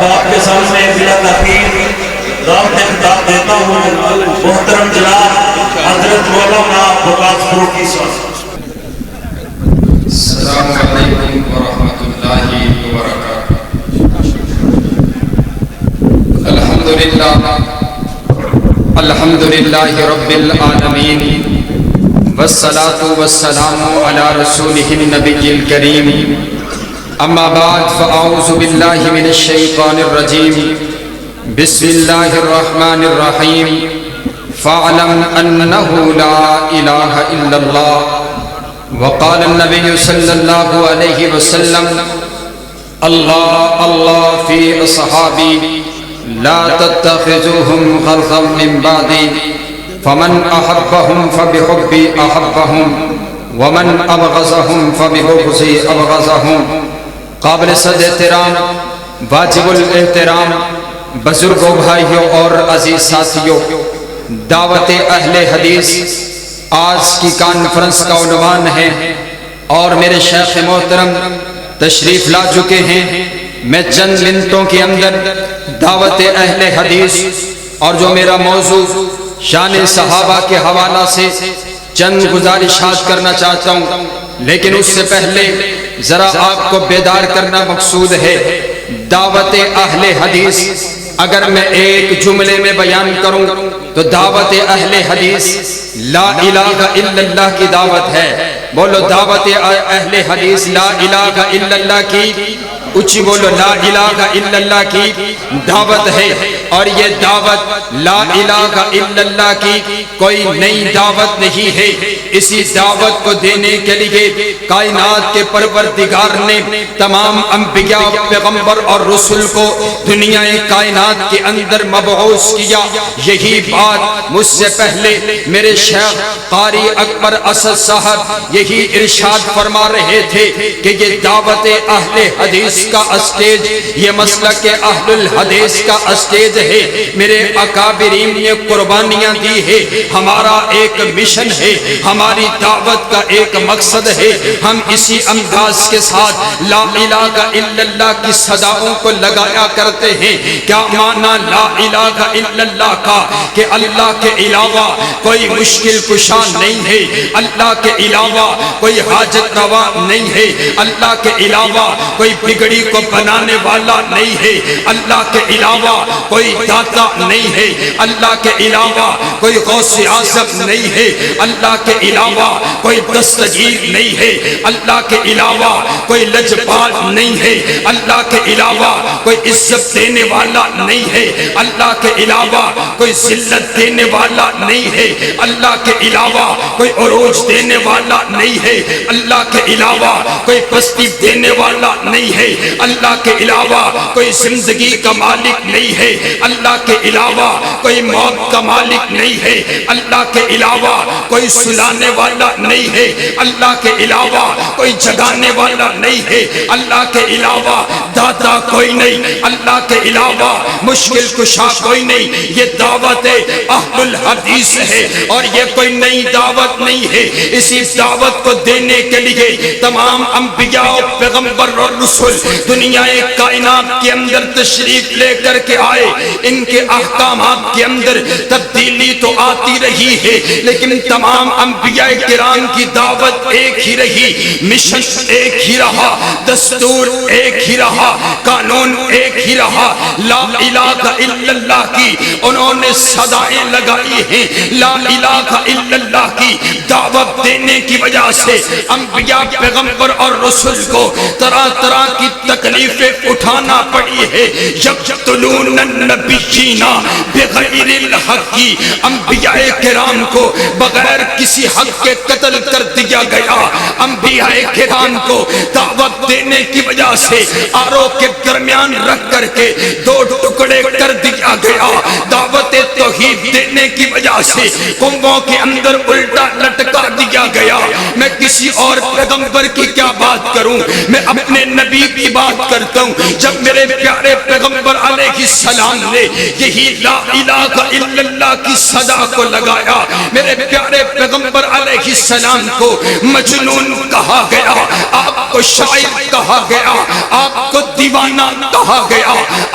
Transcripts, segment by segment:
آپ کے سامنے بلا تاخیر دعوت خطاب دیتا ہوں محترم جناب حضرت مولانا وقاص فروقی صاحب۔ السلام علیکم ورحمۃ اللہ وبرکاتہ۔ الحمدللہ رب العالمین والصلاة والسلام علی رسولہ النبی الکریم، اما بعد فاعوذ باللہ من الشیطان الرجیم، بسم اللہ الرحمن الرحیم، فاعلم انہ لا الہ الا اللہ، وقال النبی صلی اللہ علیہ وسلم، اللہ اللہ فی اصحابی لا تتخذوهم غرضا من بعدی، فمن احبهم فبحبی احبهم ومن ابغضهم فببغضی ابغضهم۔ قابل صد احترام، واجب الاحترام بزرگوں، بھائیوں اور عزیز ساتھیوں، دعوت اہل حدیث آج کی کانفرنس کا عنوان ہے اور میرے شیخ محترم تشریف لا چکے ہیں۔ میں چند منٹوں کے اندر دعوت اہل حدیث اور جو میرا موضوع شان صحابہ کے حوالہ سے چند گزارشات کرنا چاہتا ہوں، لیکن اس سے پہلے ذرا آپ کو بیدار کرنا مقصود ہے۔ دعوت اہل حدیث اگر میں ایک جملے میں بیان کروں تو دعوت اہل حدیث لا الہ الا اللہ کی دعوت ہے۔ بولو دعوت اہل حدیث لا الہ الا اللہ کی، اچھی بولو لا الہ الا اللہ کی دعوت ہے۔ اور یہ دعوت لا الہ الا اللہ کی کوئی نئی دعوت نہیں ہے۔ اسی دعوت کو دینے کے لیے کائنات کے پروردگار نے تمام انبیاء، پیغمبر اور رسول کو دنیا کائنات کے اندر مبعوث کیا۔ یہی بات مجھ سے پہلے میرے شیخ قاری اکبر اسد صاحب یہی ارشاد فرما رہے تھے کہ یہ دعوت اہل حدیث کا اسٹیج، یہ مسلک اہل الحدیث کا اسٹیج ہے۔ میرے اکابرین نے قربانیاں دی ہے۔ ہمارا ایک مشن ہے، ہماری دعوت کا ایک مقصد ہے۔ ہم اسی انداز کے ساتھ لا الہ الا اللہ کی صداؤں کو لگایا کرتے ہیں۔ کیا معنی لا الہ الا اللہ کا؟ کہ اللہ کے علاوہ کوئی مشکل کشا نہیں ہے، اللہ کے علاوہ کوئی حاجت روا نہیں ہے، اللہ کے علاوہ کوئی بگڑی کو بنانے والا نہیں ہے، اللہ کے علاوہ کوئی داتا نہیں ہے، اللہ کے علاوہ کوئی غوث اعظم نہیں ہے، اللہ کے علاوہ کوئی دستگیر نہیں ہے، اللہ کے علاوہ کوئی لجپال نہیں ہے، اللہ کے علاوہ کوئی عزت دینے والا نہیں ہے، اللہ کے علاوہ کوئی ذلت دینے والا نہیں ہے، اللہ کے علاوہ کوئی عروج دینے والا نہیں ہے، اللہ کے علاوہ کوئی پستی دینے والا نہیں ہے، اللہ کے علاوہ کوئی زندگی کا مالک نہیں ہے، اللہ کے علاوہ کوئی موت کا مالک نہیں ہے، اللہ کے علاوہ کوئی سلانے والا نہیں ہے، اللہ کے علاوہ کوئی جگانے والا نہیں ہے، اللہ کے علاوہ داتا کوئی نہیں، اللہ کے علاوہ مشکل کشا کوئی نہیں۔ یہ دعوت اہل الحدیث ہے اور یہ کوئی نئی دعوت نہیں ہے۔ اسی دعوت کو دینے کے لیے تمام انبیاء، پیغمبر اور رسول دنیا کائنات کے اندر تشریف لے کر کے آئے۔ ان کے احکامات کے اندر تبدیلی تو آتی رہی ہے، لیکن تمام انبیاء کرام کی دعوت ایک ہی رہی، مشن ایک ہی رہا، دستور ایک ہی رہا، قانون ایک ہی رہا۔ لا الہ الا اللہ کی انہوں نے صدائیں لگائی ہیں۔ لا الہ الا اللہ کی دعوت دینے کی وجہ سے انبیاء، پیغمبر اور رسول کو طرح طرح کی تکلیفیں اٹھانا پڑی ہے۔ یقتلون النبیین بغیر الحق، انبیاء کرام کو بغیر کسی حق کے قتل کر دیا گیا۔ انبیاء کرام کو دعوت دینے کی وجہ سے آرو کے درمیان رکھ کر کے دو ٹکڑے کر دیا گیا۔ دعوت توحید دینے کی وجہ سے کنبوں کے اندر الٹا لٹکا دیا گیا۔ میں کسی اور پیغمبر کی کیا بات کروں، میں اپنے نبی کی بات کرتا ہوں۔ جب میرے پیارے پیغمبر علیہ السلام نے یہی لا الہ الا اللہ کی صدا کو لگایا، میرے پیارے پیغمبر علیہ السلام کو مجنون کہا گیا، آپ کو شاعر کہا گیا، آپ کو دیوانہ کہا گیا،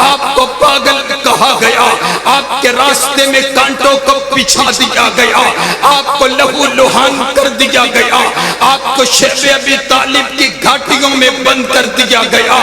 آپ کو پاگل کہا گیا، آپ کے راستے میں کانٹوں کو بچھا دیا گیا، آپ کو لہو لہان کر دیا گیا، آپ کو شیخ ابی طالب کی گھاٹیوں میں بند کر دیا گیا،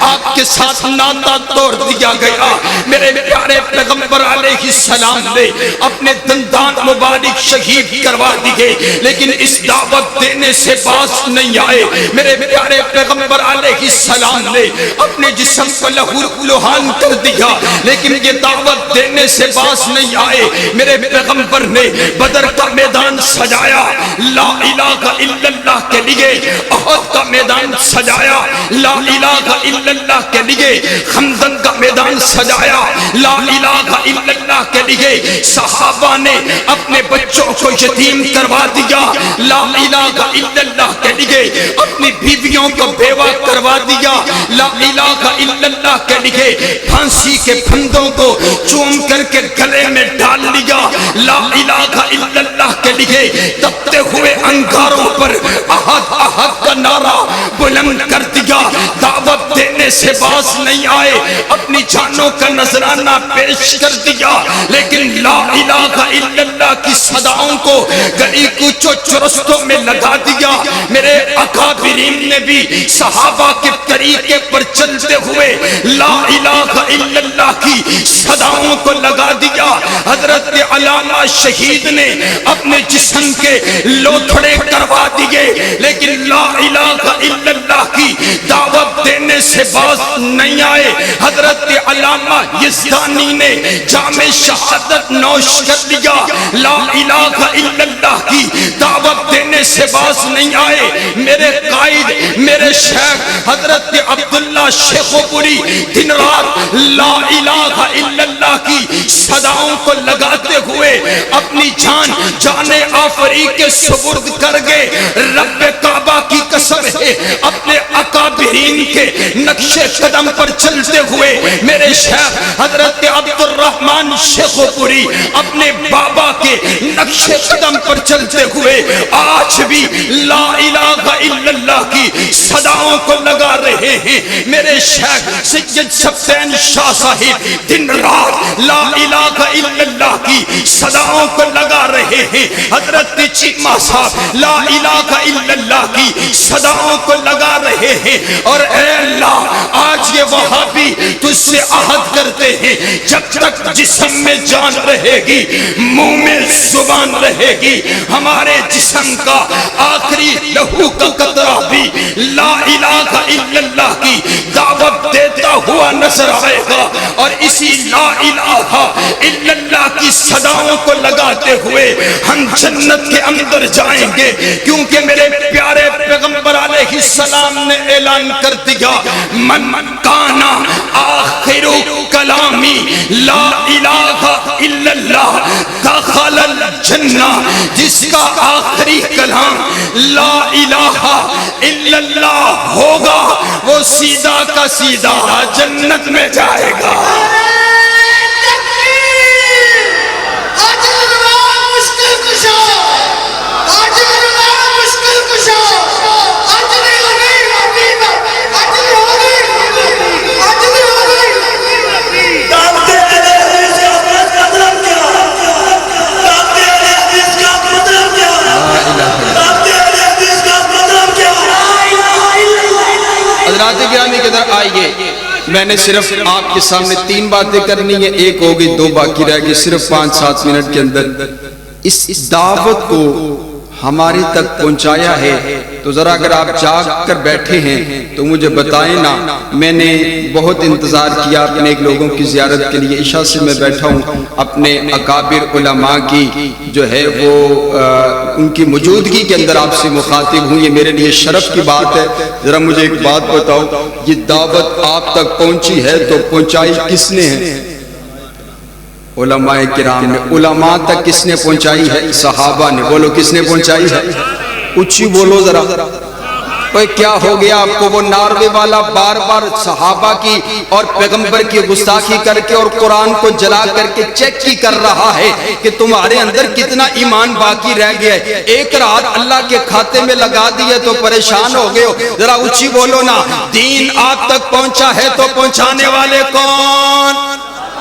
آپ کے ساتھ ناطہ توڑ دیا گیا۔ میرے پیارے پیغمبر علیہ السلام نے اپنے دندان مبارک شہید کروا دیے، لیکن اس دعوت دینے سے باز نہیں آئے۔ میرے پیارے پیغمبر علیہ السلام نے اپنے جسم کو لہو لہان کر دیا، لیکن یہ دعوت دینے سے باز نہیں آئے۔ میرے پیغمبر نے بدر کا میدان سجایا لا الہ الا اللہ کے لیے، احد کا میدان سجایا لا الہ الا اللہ کے لیے، خندق کا میدان سجایا لا الہ الا اللہ کے لیے۔ صحابہ نے اپنے بچوں کو یتیم کروا دیا لا الہ الا اللہ کے لیے، اپنی بیویوں کو بیوہ کروا دیا لا الہ الا اللہ کے لیے، پھانسی کے پھندوں کو چوم کر کے گلے میں ڈال لیا لا الہ الا اللہ کے لیے۔ تپتے ہوئے انگاروں پر احد احد کا نعرہ بلند کر دیا، دعوت دینے سے باز نہیں آئے، اپنی جانوں کا نذرانہ پیش کر دیا، لیکن لا الہ الا اللہ کی صداؤں کو گلی کوچوں چرستوں میں لگا دیا۔ میرے اکابرین نے بھی صحابہ کے طریقے پر چلتے ہوئے لا الہ الا اللہ کی صداؤں کو لگا دیا۔ حضرت علامہ شہید نے اپنے جسم کے لوتھڑے کروا دیے، لیکن لا الہ الا اللہ کی دعوت دینے سے باز نہیں آئے۔ حضرت علامہ یزدانی نے جام شہادت نوش کر لیا، لا الہ الا اللہ کی دعوت دینے سے باز نہیں آئے۔ میرے قائد، میرے شیخ حضرت عبداللہ شیخو پوری دن رات لا الہ الا اللہ کی صداؤں کو لگاتے ہوئے اپنی جان جان آفری کے سپرد کر گئے۔ رب کعبہ کی قسم ہے، اپنے اکابرین کے نقش قدم پر چلتے ہوئے میرے شیخ حضرت عبد الرحمن شیخو پوری اپنے بابا کے نقش قدم پر چلتے ہوئے آج بھی لا الہ الا اللہ کی صداؤں کو لگا رہے ہیں۔ میرے شیخ سید سفین شاہ صاحب دن رات لا الہ الا اللہ کی صداؤں کو لگا رہے ہیں۔ حضرت چیمہ صاحب لا الہ الا اللہ کی صداؤں کو لگا رہے ہیں۔ اور اے اللہ، آج یہ وہابی تجھ سے عہد کرتے ہیں، جب تک جسم میں جان رہے گی، منہ میں زبان رہے گی، ہمارے جسم کا آخری لہو کا قطرہ بھی لا الہ الا اللہ کی دعوت دیتا ہوا نظر آئے گا۔ اور اسی لا الہ الا اللہ کی صداؤں کو لگاتے ہوئے ہم جنت کے اندر جائیں گے، کیونکہ میرے پیارے پیغمبر علیہ السلام نے اعلان کر دیا، من کانا آخر کلامی لا الہ الا اللہ دخل الجنہ، جس کا آخری کلام لا الہ الا اللہ ہوگا وہ سیدھا کا سیدھا جنت میں جائے گا۔ حضرات گرامی کے در آئیے، میں نے صرف آپ کے سامنے 3 باتیں کرنی ہے، ایک ہوگی 2 باقی رہ گئی، صرف 5-7 منٹ کے اندر اس دعوت کو ہمارے تک پہنچایا ہے۔ تو ذرا اگر آپ جاگ کر بیٹھے ہیں تو مجھے بتائیں نا، میں نے بہت انتظار کیا اپنے ایک لوگوں کی زیارت کے لیے، عشاء سے میں بیٹھا ہوں، اپنے اکابر علماء کی جو ہے وہ ان کی موجودگی کے اندر آپ سے مخاطب ہوں، یہ میرے لیے شرف کی بات ہے۔ ذرا مجھے ایک بات بتاؤ، یہ دعوت آپ تک پہنچی ہے تو پہنچائی کس نے ہے؟ علماء کرام نے۔ علماء تک کس نے پہنچائی ہے؟ صحابہ نے۔ بولو کس نے پہنچائی ہے؟ اچھی بولو ذرا، کوئی کیا ہو گیا آپ کو؟ وہ ناروے والا بار بار صحابہ کی اور پیغمبر کی گستاخی کر کے اور قرآن کو جلا کر کے چیک کی کر رہا ہے کہ تمہارے اندر کتنا ایمان باقی رہ گیا ہے۔ ایک رات اللہ کے کھاتے میں لگا دیے تو پریشان ہو گئے ہو، ذرا اونچی بولو نا، دین آپ تک پہنچا ہے تو پہنچانے والے کون؟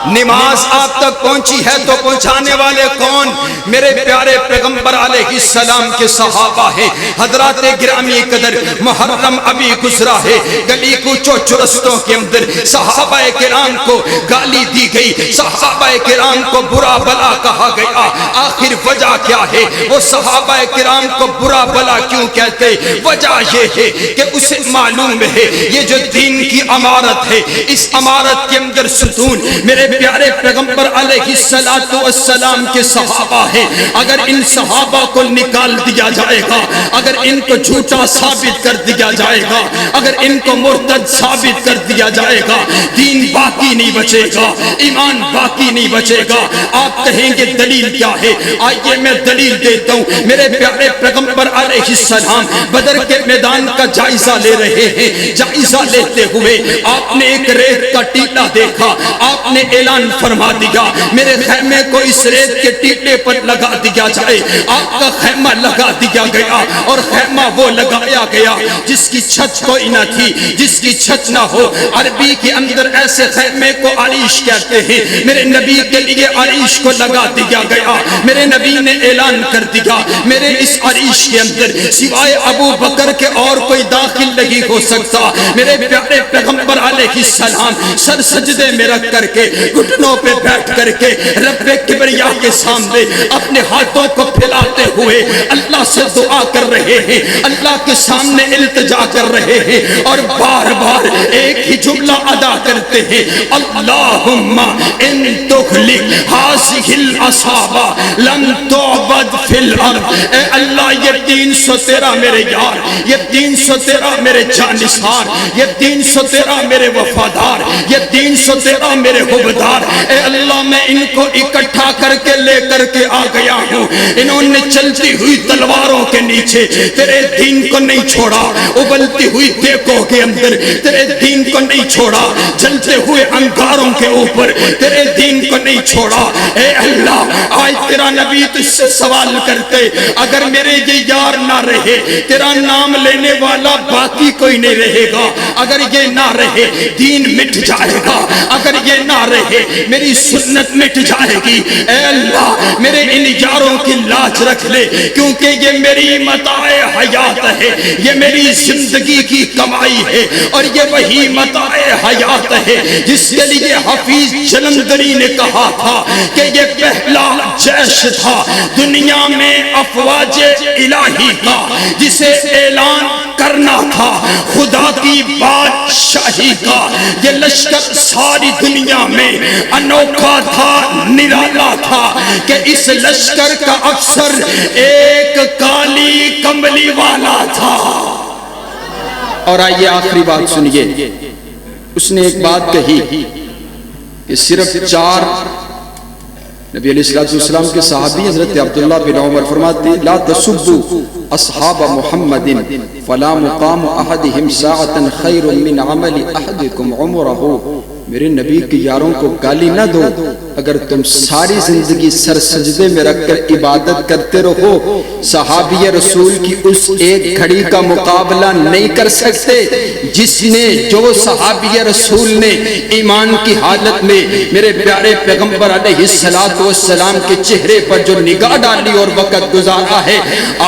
نماز آپ تک پہنچی ہے تو پہنچانے والے کون؟ میرے پیارے پیغمبر علیہ السلام کے صحابہ ہیں۔ حضرات گرامی قدر محرم ابھی گزرا ہے، گلی کوچوں چرستوں کے اندر صحابہ کرام کو گالی دی گئی، صحابہ کرام کو برا بلا کہا گیا۔ آخر وجہ کیا ہے؟ وہ صحابہ کرام کو برا بلا کیوں کہتے؟ وجہ یہ ہے کہ اسے معلوم ہے یہ جو دین کی عمارت ہے، اس عمارت کے اندر ستون میرے پیارے پیغمبر علیہ السلام کے صحابہ ہیں۔ اگر ان صحابہ کو نکال دیا جائے گا، اگر ان کو جھوٹا ثابت کر دیا جائے گا، اگر ان کو مرتد ثابت کر دیا جائے گا، دین باقی نہیں بچے گا، ایمان باقی نہیں بچے گا۔ آپ کہیں گے دلیل کیا ہے؟ آئیے میں دلیل دیتا ہوں۔ میرے پیارے پیغمبر علیہ السلام بدر کے میدان کا جائزہ لے رہے ہیں۔ جائزہ لیتے ہوئے آپ نے ایک ریت کا ٹیلا دیکھا، آپ نے اعلان فرما دیا میرے خیمے کو اس ریت کے ٹیلے پر لگا دیا جائے۔ آپ کا خیمہ لگا دیا گیا، اور خیمہ وہ لگایا گیا جس کی چھت کوئی نہ تھی، جس کی چھت نہ ہو۔ عربی کے اندر ایسے خیمے کو عریش کہتے ہیں۔ میرے نبی کے لیے عریش کو لگا دیا گیا۔ میرے نبی نے اعلان کر دیا میرے اس عریش کے اندر سوائے ابو بکر کے اور کوئی داخل نہیں ہو سکتا۔ میرے پیارے پیغمبر علیہ السلام سر سجدے میں رکھ کر کے گھٹنوں پہ بیٹھ کر کے رب کبریا کے سامنے اپنے ہاتھوں کو پھیلاتے ہوئے اللہ سے دعا کر رہے ہیں، اللہ کے سامنے التجا کر رہے ہیں، اور بار بار ایک ہی جملہ ادا کرتے ہیں، اللہم ان تخلق ہذہ العصابہ لم تعبد فی الارض۔ اے اللہ یہ 313 میرے یار، یہ 313 میرے جانثار، یہ 313 میرے وفادار، یہ 313 میرے حبدار، اے اللہ میں ان کو اکٹھا کر کے لے کر کے آ گیا ہوں۔ انہوں نے چلتی ہوئی تلواروں کے نیچے تیرے دین کو نہیں چھوڑا، ابلتی ہوئی دیگوں کے اندر تیرے دین کو نہیں چھوڑا، جلتے ہوئے انگاروں کے اوپر تیرے دین کو نہیں چھوڑا۔ اے اللہ آج تیرا نبی تجھ سے سوال کرتے، اگر میرے یہ یار نہ رہے تیرا نام لینے والا باقی کوئی نہیں رہے گا، اگر یہ نہ رہے دین مٹ جائے گا، اگر یہ نہ رہے میری سنت مٹ جائے گی۔ اے اللہ میرے ان یاروں کی لاج رکھ لے، کیونکہ یہ میری متاع حیات ہے، یہ میری زندگی کی کمائی ہے، اور یہ وہی متاع حیات ہے جس کے لیے حفیظ جلندری نے کہا تھا کہ یہ پہلا جیش تھا دنیا میں افواج الہی کا، جسے اعلان کرنا تھا خدا کی بادشاہی کا۔ یہ لشکر ساری دنیا میں انوکھا تھا، نرالا تھا، کہ اس لشکر کا افسر ایک کالی کمبلی والا تھا۔ اور آئیے آخری بات سنیے، اس نے ایک بات کہی کہ صرف 4 نبی علیہ السلام کے صحابی حضرت عبداللہ بن عمر فرماتے ہیں لا تسبوا اصحاب محمد فلا مقام احدهم ساعة خیر من عمل احدکم عمرہ۔ میرے نبی کے یاروں کو گالی نہ دو، اگر تم ساری زندگی سر سجدے میں رکھ کر عبادت کرتے رہو، صحابی رسول کی اس ایک گھڑی کا مقابلہ نہیں کر سکتے جس نے، جو صحابی رسول نے ایمان کی حالت میں میرے پیارے پیغمبر علیہ السلام کے چہرے پر جو نگاہ ڈالی اور وقت گزارا ہے۔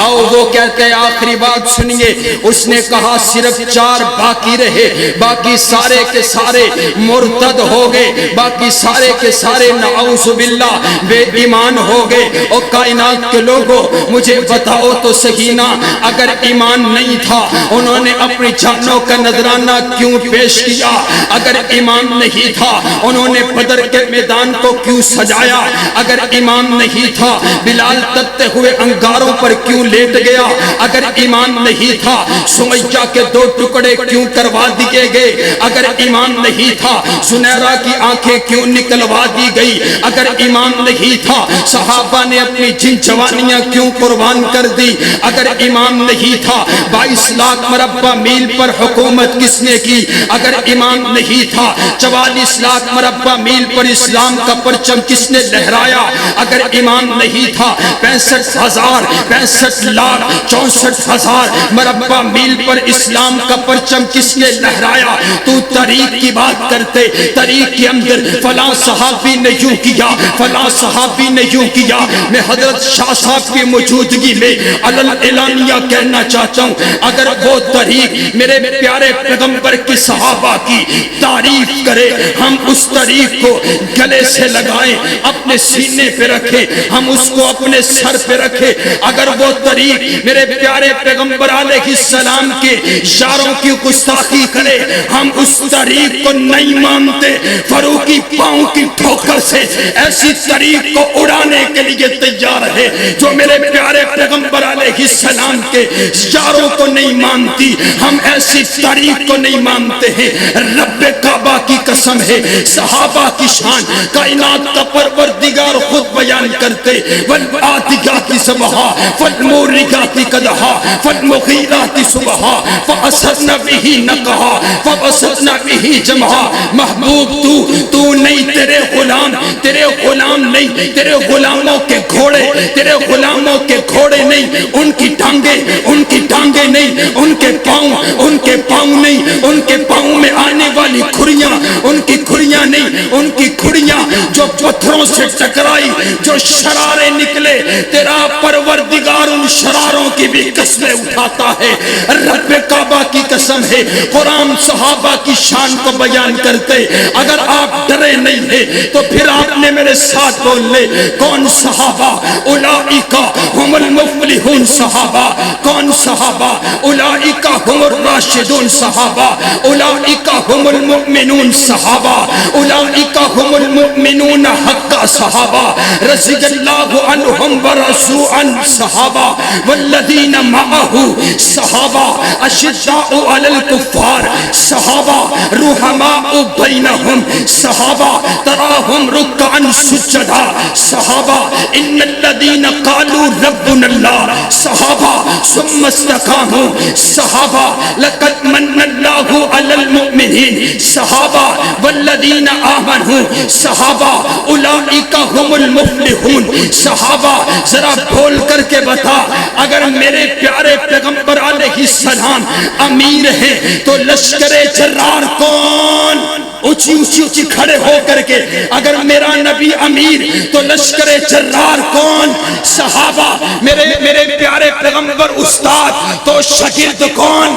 آؤ وہ کہتے ہیں آخری بات سنیے، اس نے کہا صرف 4 باقی رہے، باقی سارے کے سارے مرتد ہو گئے، باقی سارے کے سارے نعوذ باللہ بے ایمان ہو گئے۔ اور کائنات کے لوگوں مجھے بتاؤ تو سکینہ، اگر ایمان نہیں تھا انہوں نے اپنی جانوں کا نذرانہ کیوں پیش کیا؟ اگر ایمان نہیں تھا انہوں نے بدر کے میدان کو کیوں سجایا؟ اگر ایمان نہیں تھا بلال تپتے ہوئے انگاروں پر کیوں لیٹ گیا؟ اگر ایمان نہیں تھا سمیہ کے 2 ٹکڑے کیوں کروا دیے گئے؟ اگر ایمان نہیں تھا زنیرہ کی آنکھیں کیوں نکلوا دی گئی؟ اگر امام نہیں تھا صحابہ نے اپنی جن جوانیاں کیوں قربان کر دی؟ اگر امام نہیں تھا 22 لاکھ مربع میل پر حکومت کس نے کی؟ اگر امام نہیں تھا 44 لاکھ مربع میل پر اسلام کا پرچم کس نے لہرایا؟ اگر امام نہیں تھا 65 لاکھ 64,000 مربع میل پر اسلام کا پرچم کس نے لہرایا؟ تو تاریخ کی بات کرتے، تاریخ کے اندر فلاں صحابی نے یوں کیا، فلاں صحابی نے یوں کیا۔ میں حضرت شاہ صاحب کی موجودگی میں علل اعلانیہ کہنا چاہتا ہوں، اگر وہ تاریخ میرے پیارے پیغمبر کی صحابہ کی تعریف کرے، ہم اس تاریخ کو گلے سے لگائیں، اپنے سینے پہ رکھیں، ہم اس کو اپنے سر پہ رکھیں۔ اگر وہ تاریخ میرے پیارے پیغمبر علیہ السلام کے اشاروں کی گستاخی کرے، ہم اس تاریخ کو نہیں مانتے۔ فاروقی پاؤں کی ٹھوکر سے ایسی تاریخ کو اڑانے کے لیے تیار ہے جو میرے پیارے پیغمبر علیہ السلام کے اشاروں کو نہیں مانتی، ہم ایسی تاریخ کو نہیں مانتے ہیں۔ رب کعبہ کی قسم ہے، صحابہ کی شان کائنات کا پروردگار خود بیان کرتے، والعادیات ضبحا فالموريات قدحا فالمغیرات صبحا فأثرن به نقعا فبسطن به جمعا۔ محبوب تو نہیں، تیرے غلام نہیں، تیرے غلاموں کے گھوڑے، تیرے غلاموں کے گھوڑے نہیں، ان کی ٹانگیں نہیں، ان کے پاؤں نہیں، ان کے پاؤں میں آنے والی کھڑیاں، ان کی کھڑیاں نہیں، ان کی کھڑیاں جو پتھروں سے ٹکرائی، جو شرارے نکلے، تیرا پروردگار ان شراروں کی بھی قسمیں اٹھاتا ہے۔ رب کعبہ کی قسم ہے، قرآن صحابہ کی شان کو بیان کرتے۔ اگر آپ ڈرے نہیں ہیں تو پھر آپ نے میرے ساتھ بول لے، کون صحابہ؟ اولئک هم المفلحون صحابہ۔ کون صحابہ؟ اولئک هم الراشدون صحابہ۔ اولئک هم المؤمنون صحابہ۔ اولئک هم المؤمنون حقا صحابہ۔ رضی اللہ عنہم ورضوا عنہ صحابہ۔ والذین معہ صحابہ۔ اشداء علی الکفار صحابہ۔ رحماء بینہم صحابہ۔ تراہم رکعا سجدا صحابہ۔ ان الذین قالوا ربنا اللہ صحابہ ثم استقاموا صحابہ۔ لقد من اللہ علی المؤمنین صحابہ والذین آمنوا صحابہ۔ اولئک هم المفلحون صحابہ۔ ذرا بول کر کے بتا، اگر میرے پیارے پیغمبر علیہ السلام امیر ہیں تو لشکر جرار کون؟ اونچی کھڑے ہو کر کے، اگر میرا نبی امیر تو لشکر جرار کون؟ صحابہ۔ میرے پیارے پیغمبر استاد تو شاگرد کون؟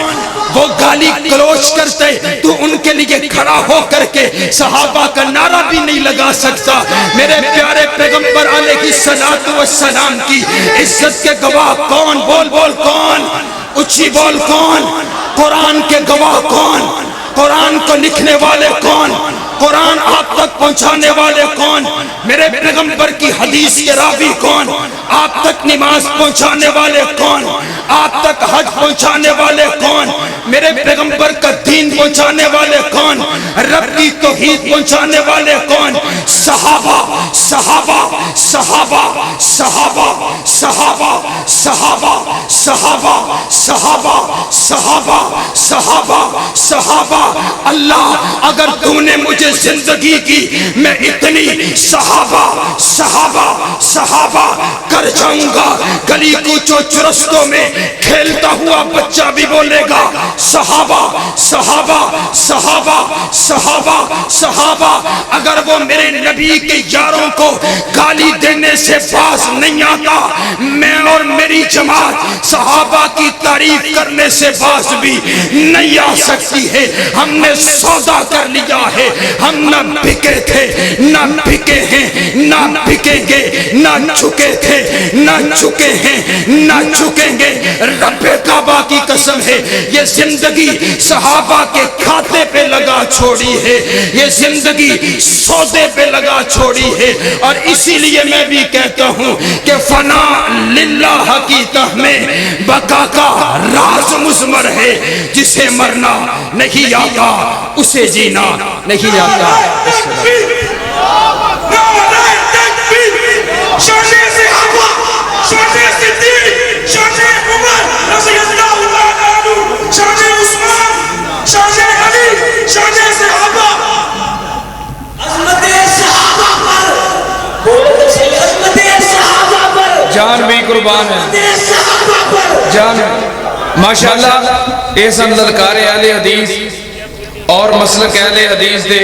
وہ گالی گلوچ کرتے تو ان کے لیے کھڑا ہو کر کے صحابہ کا نعرہ بھی نہیں لگا سکتا۔ میرے پیارے پیغمبر علیہ السلام کی عزت کے گواہ کون؟ بول کون؟ اونچی بول کون؟ قرآن کے گواہ کون؟ قرآن کو لکھنے والے کون؟ قرآن آپ تک پہنچانے والے کون؟ میرے پیغمبر کی حدیث کے راوی کون؟ آپ تک نماز پہنچانے والے کون؟ آپ تک حج پہنچانے والے کون؟ میرے پیغمبر کا دین پہنچانے والے کون؟ رب کی توحید پہنچانے والے کون؟ صحابہ صحابہ صحابہ صحابہ صحابہ صحابہ صحابہ صحابہ صحابہ صحابا صحابہ۔ اللہ اگر تو نے مجھے زندگی کی، میں اتنی صحابہ صحابہ صحابہ کر جاؤں گا، گلی کوچوں چرستوں میں کھیلتا ہوا بچہ بھی بولے گا صحابہ صحابہ صحابہ صحابہ صحابہ۔ اگر وہ میرے نبی کے یاروں کو گالی دینے سے باز نہیں آتا، میں اور میری جماعت صحابہ کی تعریف کرنے سے باز بھی نہیں آ سکتی ہے۔ ہم نے سودا کر لیا ہے، ہم نہ بکے تھے نہ بکے ہیں نہ بکیں گے، نہ جھکے تھے نہ جھکے ہیں نہ جھکیں گے۔ رب کعبہ کی قسم ہے یہ زندگی صحابہ کے کھاتے پہ لگا چھوڑی ہے، یہ زندگی سودے پہ لگا چھوڑی ہے۔ اور اسی لیے میں بھی کہتا ہوں کہ فنا للہ کی تہ میں بقا کا راز مضمر ہے، جسے مرنا نہیں آتا اسے جینا نہیں آتا۔ جان بھی قربان ہے، جان ماشاءاللہ اے سن للکار اہل حدیث اور مسلک اہل حدیث دے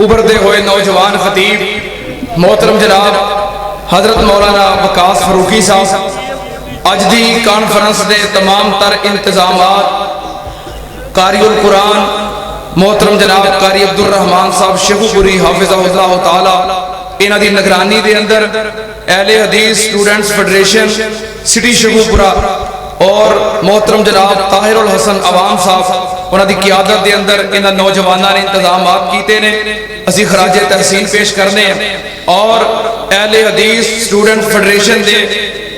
ابھردے ہوئے نوجوان خطیب محترم جناب حضرت مولانا وقاص فاروقی صاحب اج دی کانفرنس دے تمام تر انتظامات قاری القرآن محترم جناب قاری عبدالرحمان صاحب شیخو پوری حافظہ اللہ تعالی انہاں دی نگرانی دے اندر اہل حدیث سٹوڈنٹس فیڈریشن سٹی شیخو پورا اور محترم جناب طاہر الحسن عوام صاحب انہاں دی قیادت دے اندر انہاں نوجواناں نے انتظامات کیتے نے، اسی خراج تحسین پیش کرنے ہیں۔ اور اہل حدیث سٹوڈنٹ فیڈریشن دے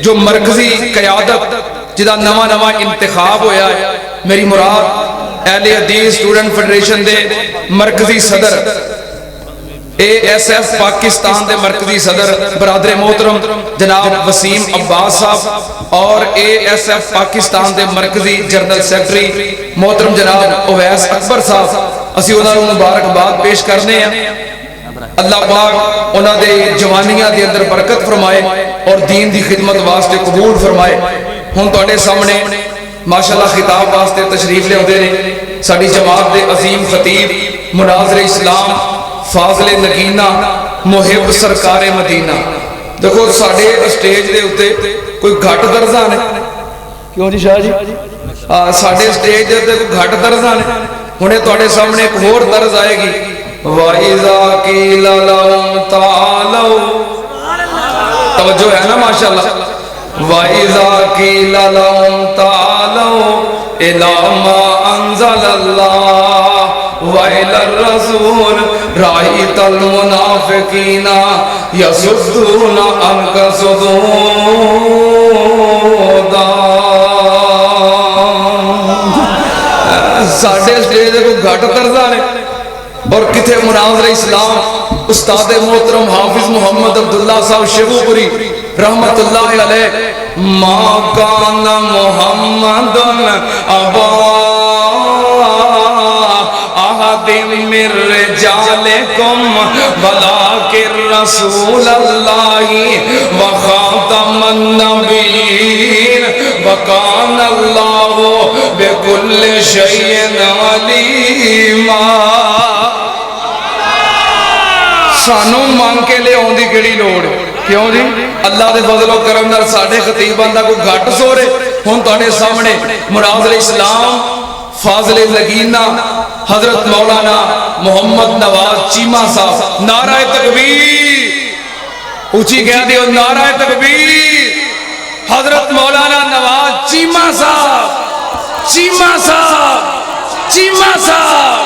جو مرکزی قیادت جدا نواں نواں انتخاب ہویا ہے، میری مراد اہل حدیث سٹوڈنٹ فیڈریشن دے مرکزی صدر اے ایس ایف پاکستان دے مرکزی صدر برادر محترم جناب وسیم عباس صاحب اور اے ایس ایف پاکستان دے مرکزی جنرل سیکرٹری محترم جناب اویس اکبر صاحب، اسی انہاں نوں مبارکباد پیش کرنے ہیں۔ اللہ پاک انہاں دے جوانیاں دے اندر برکت فرمائے اور دین دی خدمت واسطے قبول فرمائے۔ ہن تواڈے سامنے ماشاءاللہ خطاب واسطے تشریف لے آندے نے ساڈی جماعت دے عظیم خطیب مناظر اسلام فاضل نگینہ محب سرکار مدینہ۔ دیکھو ساڈے اسٹیج دے اوتے کوئی گھٹ درزاں نے، کیوں جی شاہ جی ساڈے اسٹیج دے اوتے کوئی گھٹ درزاں نے، ہنے تواڈے سامنے ایک ہور درز آئے گی۔ وَإِذَا قِيلَ لَهُمْ تَعَالَوْا، توجہ ہے نا ماشاءاللہ۔ وَإِذَا قِيلَ لَهُمْ تَعَالَوْا إِلَىٰ مَا أَنزَلَ اللَّهُ وَإِلَى الرَّسُولِ رَأَيْتَ الْمُنَافِقِينَ يَصُدُّونَ عَنْكَ صُدُودًا۔ ساڈے اسٹیج دے کوئی گھٹ طرزاں نے اور کتھے مناظر اسلام استاد محترم حافظ محمد عبداللہ صاحب شیخو پوری رحمت اللہ علیہ۔ ما کان محمد ابا احد من رجالکم ولکن رسول اللہ وخاتم النبیین وکان اللہ بکل شیء علیما۔ سانو مانگ کے لے آن دی کیڑی لوڑ، کیوں جی؟ اللہ دے فضل و کرم نال ساڈے خطیباں دا کوئی گھٹ سورے۔ ہن تواڈے سامنے مناظر اسلام فاضل نگینہ حضرت مولانا محمد نواز چیمہ صاحب، نعرہ تکبیر اونچی کہہ دیو، نعرہ تکبیر۔ حضرت مولانا نواز چیمہ صاحب، چیمہ صاحب، چیمہ صاحب۔